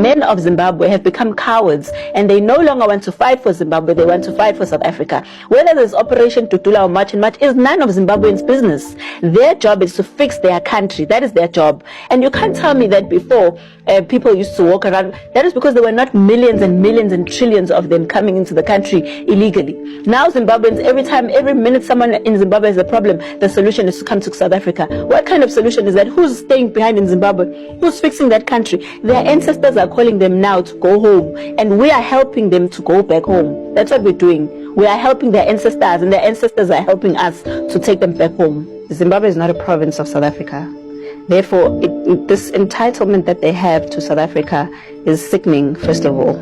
men of Zimbabwe have become cowards, and they no longer want to fight for Zimbabwe, they want to fight for South Africa. Whether there's Operation Tutula or March and March is none of Zimbabweans' business. Their job is to fix their country. That is their job. And you can't tell me that before people used to walk around. That is because there were not millions and millions and trillions of them coming into the country illegally. Now Zimbabweans, every minute someone in Zimbabwe has a problem, the solution is to come to South Africa. What kind of solution is that? Who's staying behind in Zimbabwe? Who's fixing that country? Their ancestors are calling them now to go home, and we are helping them to go back home. That's what we're doing. We are helping their ancestors, and their ancestors are helping us to take them back home. Zimbabwe is not a province of South Africa. Therefore, this entitlement that they have to South Africa is sickening, first of all.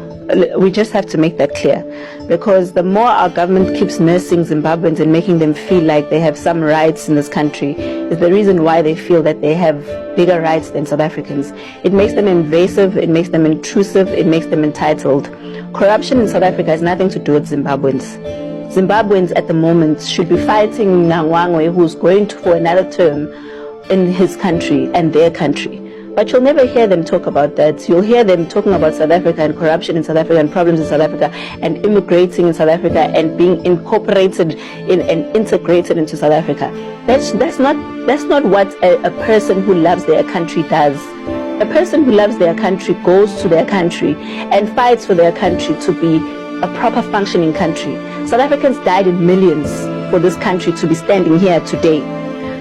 We just have to make that clear, because the more our government keeps nursing Zimbabweans and making them feel like they have some rights in this country is the reason why they feel that they have bigger rights than South Africans. It makes them invasive, it makes them intrusive, it makes them entitled. Corruption in South Africa has nothing to do with Zimbabweans. Zimbabweans at the moment should be fighting Nangwangwe, who's going for another term in his country and their country. But you'll never hear them talk about that. You'll hear them talking about South Africa and corruption in South Africa and problems in South Africa and immigrating in South Africa and being incorporated in and integrated into South Africa. That's not what a person who loves their country does. A person who loves their country goes to their country and fights for their country to be a proper functioning country. South Africans died in millions for this country to be standing here today.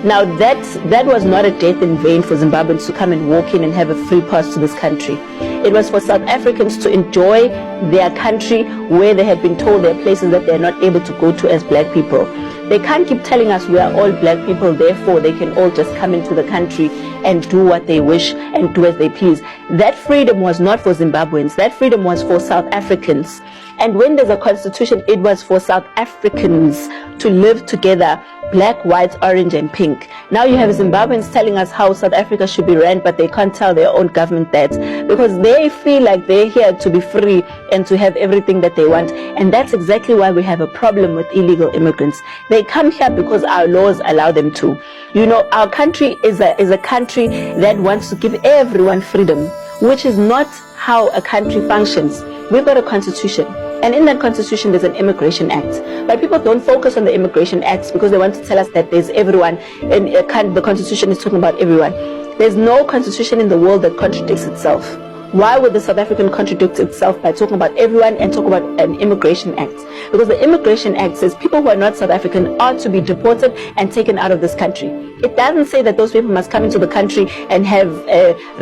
Now that was not a death in vain for Zimbabweans to come and walk in and have a free pass to this country. It was for South Africans to enjoy their country where they had been told there are places that they're not able to go to as black people. They can't keep telling us we are all black people, therefore they can all just come into the country and do what they wish and do as they please. That freedom was not for Zimbabweans. That freedom was for South Africans. And when there's a constitution, it was for South Africans to live together, black, white, orange, and pink. Now you have Zimbabweans telling us how South Africa should be ran, but they can't tell their own government that, because they feel like they're here to be free and to have everything that they want. And that's exactly why we have a problem with illegal immigrants. They come here because our laws allow them to. You know, our country is a country that wants to give everyone freedom, which is not how a country functions. We've got a constitution. And in that constitution, there's an immigration act. But people don't focus on the immigration acts because they want to tell us that there's everyone, and the constitution is talking about everyone. There's no constitution in the world that contradicts itself. Why would the South African contradict itself by talking about everyone and talk about an immigration act? Because the immigration act says people who are not South African are to be deported and taken out of this country. It doesn't say that those people must come into the country and have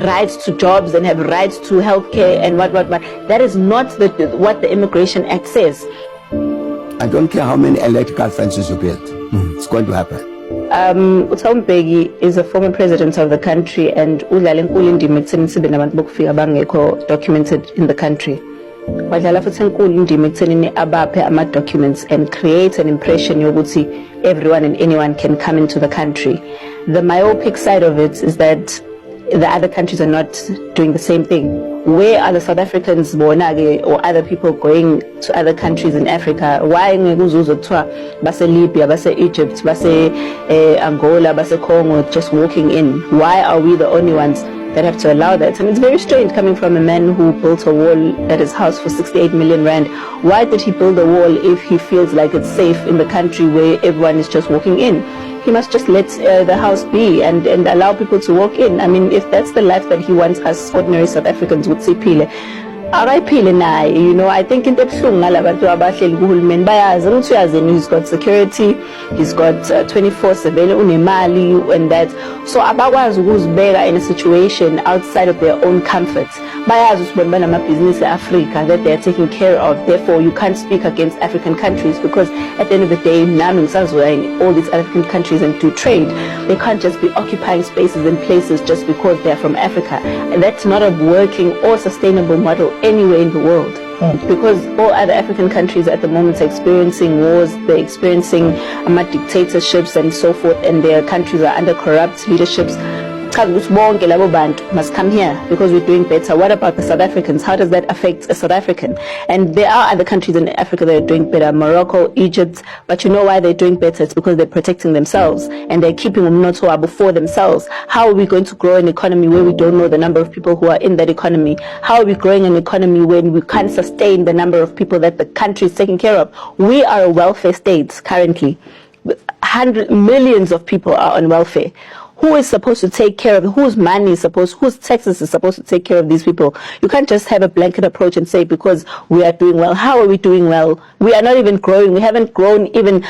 rights to jobs and have rights to healthcare and what. That is not what the immigration act says. I don't care how many electrical fences you build. It's going to happen. Mbeki is a former president of the country and udlala enkulu indima ekutheni sibe nabantu bokufika bangekho documented in the country. Wadlala futhi enkulu indima ekutheni abaphe ama-documents and create an impression yokuthi everyone and anyone can come into the country. The myopic side of it is that the other countries are not doing the same thing. Where are the South Africans or other people going to other countries in Africa? Why base Libya, base Egypt, base Angola, base Congo, just walking in? Why are we the only ones that have to allow that? And it's very strange coming from a man who built a wall at his house for 68 million rand. Why did he build a wall if he feels like it's safe in the country where everyone is just walking in? He must just let the house be and allow people to walk in. I mean, if that's the life that he wants us ordinary South Africans would say, Pile. You know, I think in the he's got security, he's got 24 surveillance and that. So abakwazi ukuzibeka in a situation outside of their own comfort. Business Africa that they're taking care of. Therefore, you can't speak against African countries because at the end of the day, we're in all these African countries and do trade. They can't just be occupying spaces and places just because they're from Africa. And that's not a working or sustainable model anywhere in the world. Because all other African countries at the moment are experiencing wars, they're experiencing dictatorships and so forth, and their countries are under corrupt leaderships. must come here because we're doing better. What about the South Africans? How does that affect a South African? And there are other countries in Africa that are doing better, Morocco, Egypt, but you know why they're doing better? It's because they're protecting themselves and they're keeping umnotho for themselves. How are we going to grow an economy where we don't know the number of people who are in that economy? How are we growing an economy when we can't sustain the number of people that the country is taking care of? We are a welfare state currently. Millions of people are on welfare. Who is supposed to take care of it? Whose money is whose taxes is supposed to take care of these people? You can't just have a blanket approach and say because we are doing well. How are we doing well? We are not even growing. We haven't grown even.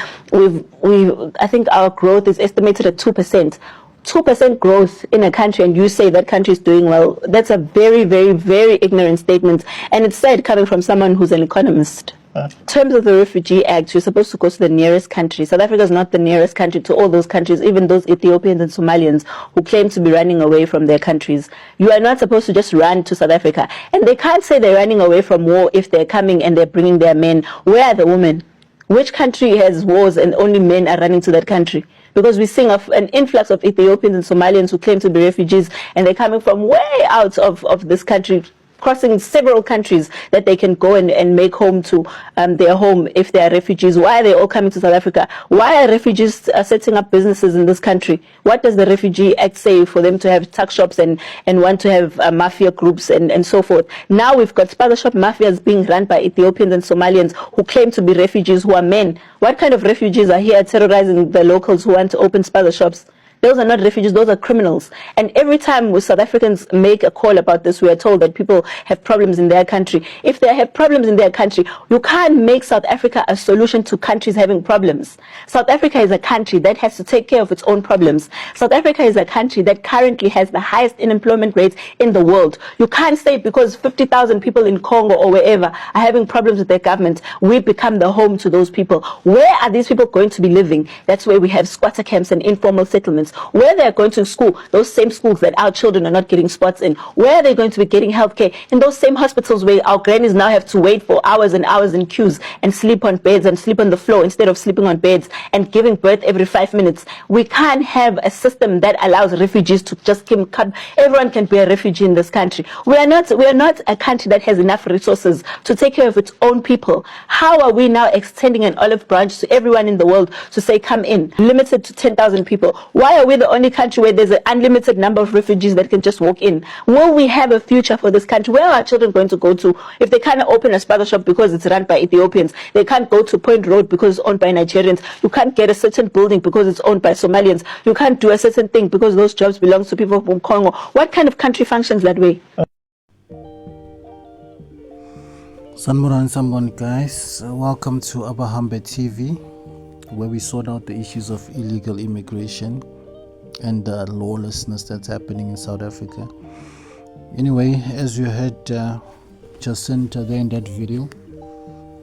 I think our growth is estimated at 2%. 2% growth in a country, and you say that country is doing well. That's a very, very, very ignorant statement, and it's said coming from someone who's an economist. In terms of the Refugee Act, you're supposed to go to the nearest country. South Africa is not the nearest country to all those countries, even those Ethiopians and Somalians who claim to be running away from their countries. You are not supposed to just run to South Africa. And they can't say they're running away from war if they're coming and they're bringing their men. Where are the women? Which country has wars and only men are running to that country? Because we're seeing an influx of Ethiopians and Somalians who claim to be refugees, and they're coming from way out of this country, crossing several countries that they can go and make home to their home if they are refugees. Why are they all coming to South Africa? Why are refugees setting up businesses in this country? What does the Refugee Act say for them to have tuck shops and want to have mafia groups and so forth? Now we've got spazza shop mafias being run by Ethiopians and Somalians who claim to be refugees who are men. What kind of refugees are here terrorizing the locals who want to open spazza shops? Those are not refugees, those are criminals. And every time we South Africans make a call about this, we are told that people have problems in their country. If they have problems in their country, you can't make South Africa a solution to countries having problems. South Africa is a country that has to take care of its own problems. South Africa is a country that currently has the highest unemployment rate in the world. You can't say because 50,000 people in Congo or wherever are having problems with their government, we become the home to those people. Where are these people going to be living? That's where we have squatter camps and informal settlements. Where they're going to school, those same schools that our children are not getting spots in. Where are they going to be getting healthcare? In those same hospitals where our grannies now have to wait for hours and hours in queues and sleep on beds and sleep on the floor instead of sleeping on beds and giving birth every 5 minutes. We can't have a system that allows refugees to just come. Everyone can be a refugee in this country. We are not a country that has enough resources to take care of its own people. How are we now extending an olive branch to everyone in the world to say come in, limited to 10,000 people? Why are we the only country where there's an unlimited number of refugees that can just walk in? Will we have a future for this country? Where are our children going to go to? If they can't open a spazza shop because it's run by Ethiopians, they can't go to Point Road because it's owned by Nigerians, you can't get a certain building because it's owned by Somalians, you can't do a certain thing because those jobs belong to people from Congo. What kind of country functions that way? Sanmuran guys, welcome to Abahambe TV, where we sort out the issues of illegal immigration and the lawlessness that's happening in South Africa. Anyway, as you heard Jacinta there in that video,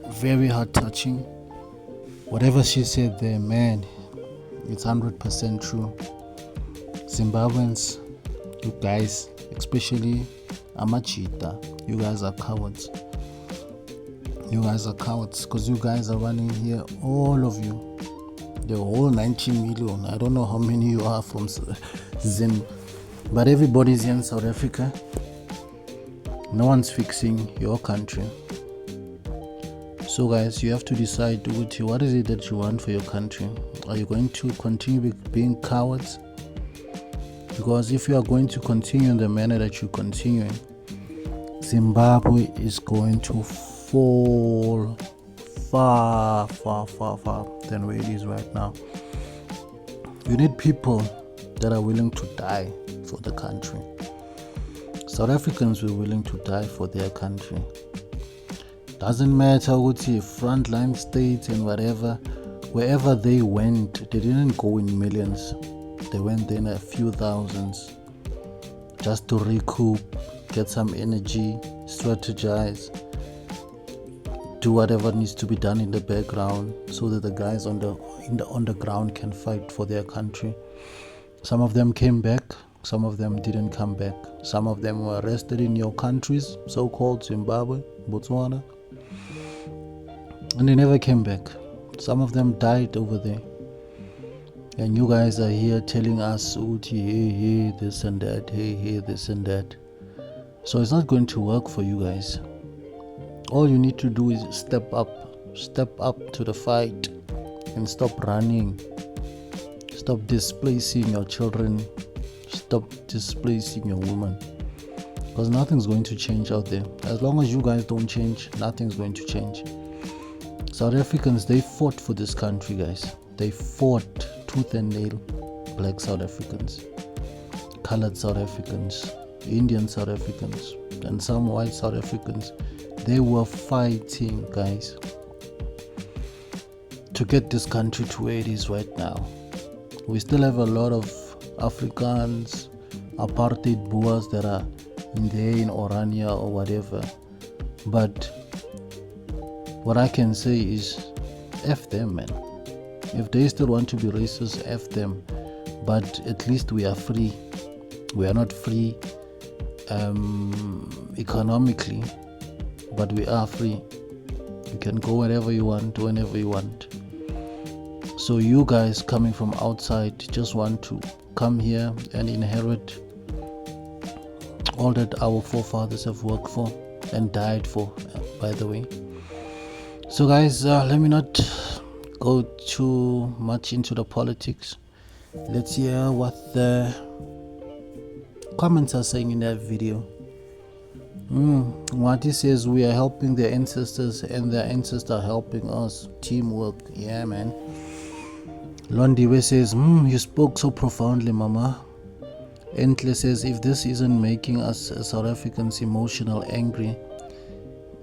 very heart touching. Whatever she said there, man, it's 100% true. Zimbabweans, you guys, especially Amachita, you guys are cowards. You guys are cowards because you guys are running here, all of you. The whole 90 million, I don't know how many you are from Zim, but everybody's here in South Africa. No one's fixing your country. So guys, you have to decide what is it that you want for your country. Are you going to continue being cowards? Because if you are going to continue in the manner that you're continuing, Zimbabwe is going to fall far than where it is right now. You need people that are willing to die for the country. South Africans were willing to die for their country. Doesn't matter what frontline states and whatever, wherever they went, they didn't go in millions. They went there in a few thousands just to recoup, get some energy, strategize, do whatever needs to be done in the background so that the guys on the ground can fight for their country. Some of them came back, some of them didn't come back. Some of them were arrested in your countries, so-called Zimbabwe, Botswana, and they never came back. Some of them died over there. And you guys are here telling us, Uti, hey, this and that, hey, this and that. So it's not going to work for you guys. All you need to do is step up to the fight and stop running. Stop displacing your children. Stop displacing your women. Because nothing's going to change out there. As long as you guys don't change, nothing's going to change. South Africans, they fought for this country, guys. They fought tooth and nail. Black South Africans, colored South Africans, Indian South Africans, and some white South Africans. They were fighting, guys, to get this country to where it is right now. We still have a lot of Africans, apartheid Boers that are in there in Orania or whatever. But what I can say is, F them, man. If they still want to be racist, F them. But at least we are free. We are not free economically, but we are free. You can go wherever you want, whenever you want. So you guys coming from outside just want to come here and inherit all that our forefathers have worked for and died for, by the way. So guys, let me not go too much into the politics. Let's hear what the comments are saying in that video. What he says, we are helping their ancestors and their ancestors are helping us. Teamwork. Yeah, man. Londiwe says, you spoke so profoundly, mama. Entle says, if this isn't making us South Africans emotional, angry,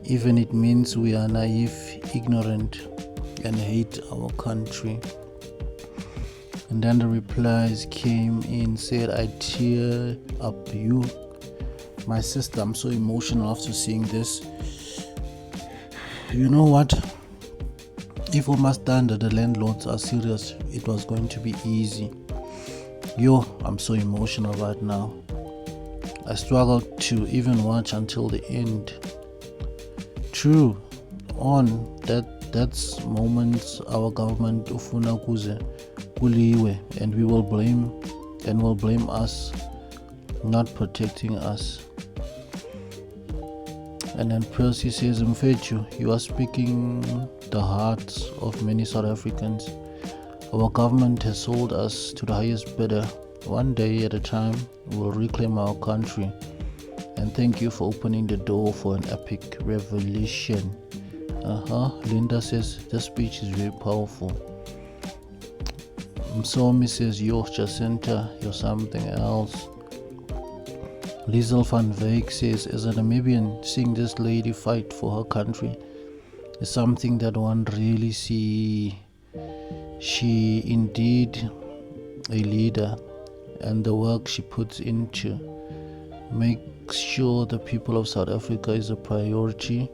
even it means we are naive, ignorant, and hate our country. And then the replies came in, said, I tear up you. My sister, I'm so emotional after seeing this. You know what? If we must stand that the landlords are serious, it was going to be easy. I'm so emotional right now. I struggled to even watch until the end. True, on that's moments our government ufuna kuze kuliwe, and will blame us not protecting us. And then Percy says, Mfethu, you are speaking the hearts of many South Africans. Our government has sold us to the highest bidder. One day at a time, we will reclaim our country. And thank you for opening the door for an epic revolution. Linda says, the speech is very powerful. Msomi says, yo, Jacinta, you're something else. Liesel van Wyk says, as a Namibian, seeing this lady fight for her country is something that one really see. She indeed a leader, and the work she puts into makes sure the people of South Africa is a priority,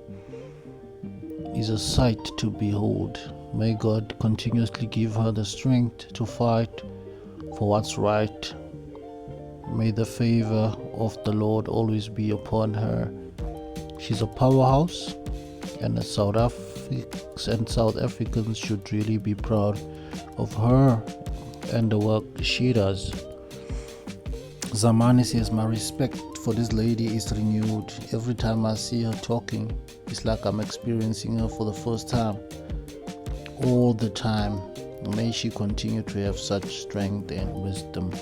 is a sight to behold. May God continuously give her the strength to fight for what's right. May the favor of the Lord always be upon her. She's a powerhouse, and South Africans should really be proud of her and the work she does. Zamani says, my respect for this lady is renewed. Every time I see her talking, it's like I'm experiencing her for the first time. All the time. May she continue to have such strength and wisdom.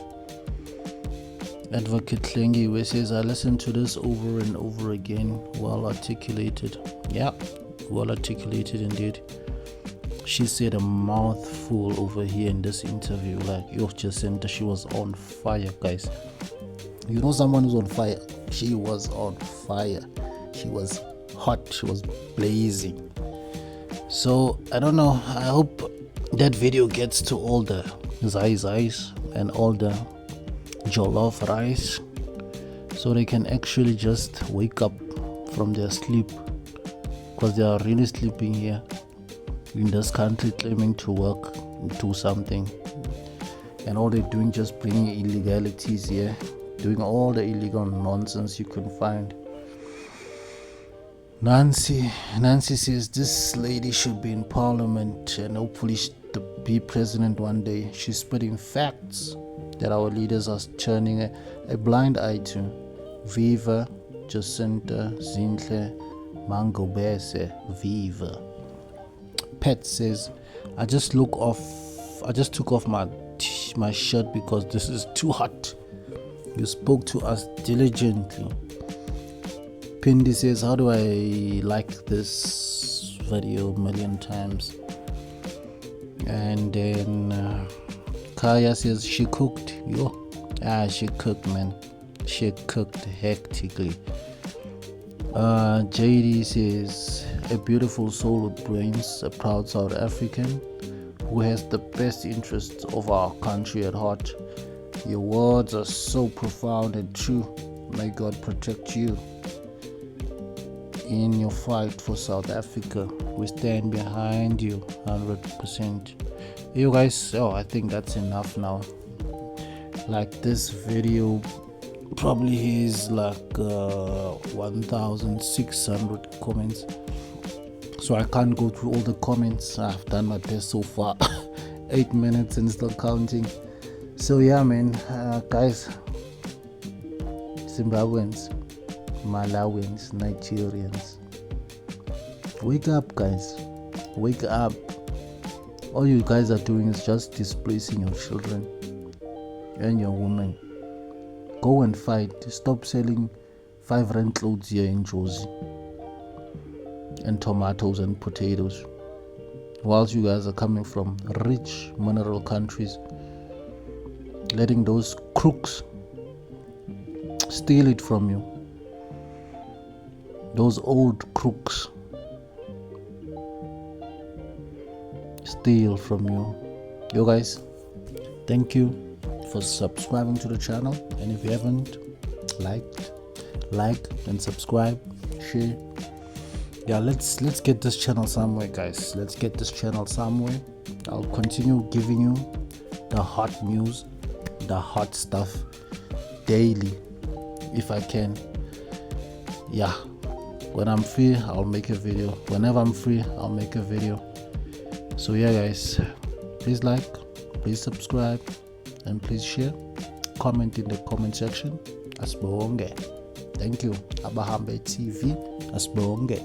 Advocate Klengiwe says, I listened to this over and over again. Well articulated. Yeah, well articulated indeed. She said a mouthful over here in this interview. Like, Jacinta, she was on fire, guys. You know someone who's on fire? She was on fire. She was hot. She was blazing. So, I don't know. I hope that video gets to all the zais and all the jollof rice, so they can actually just wake up from their sleep, because they are really sleeping here in this country, claiming to work, do something, and all they're doing just bringing illegalities here, doing all the illegal nonsense you can find. Nancy says this lady should be in parliament and hopefully to be president one day. She's spreading facts that our leaders are turning a blind eye to. Viva Jacinta Zinhle Ngobese, viva. Pet says, I just took off my shirt because this is too hot. You spoke to us diligently. Pindi says, how do I like this video a million times? And then Kaya says, she cooked. She cooked, man. She cooked hectically. JD says, a beautiful soul with brains, a proud South African who has the best interests of our country at heart. Your words are so profound and true. May God protect you in your fight for South Africa. We stand behind you 100%. You guys, I think that's enough now. Like, this video probably is like 1,600 comments, so I can't go through all the comments. I've done my best so far. 8 minutes and still counting. So yeah, man, guys, Zimbabweans, Malawians, Nigerians, wake up, guys, wake up. All you guys are doing is just displacing your children and your women. Go and fight. Stop selling 5 rand clothes here in Jozi and tomatoes and potatoes, whilst you guys are coming from rich mineral countries, letting those crooks steal it from you. Those old crooks steal from you. You guys, thank you for subscribing to the channel, and if you haven't like and subscribe, share. Yeah, let's get this channel somewhere, guys. Let's get this channel somewhere. I'll continue giving you the hot news, the hot stuff daily if I can. Yeah, when I'm free I'll make a video. Whenever I'm free I'll make a video. So yeah, guys, please like, please subscribe, and please share. Comment in the comment section. Asibonge. Thank you. Abahambe TV. Asibonge.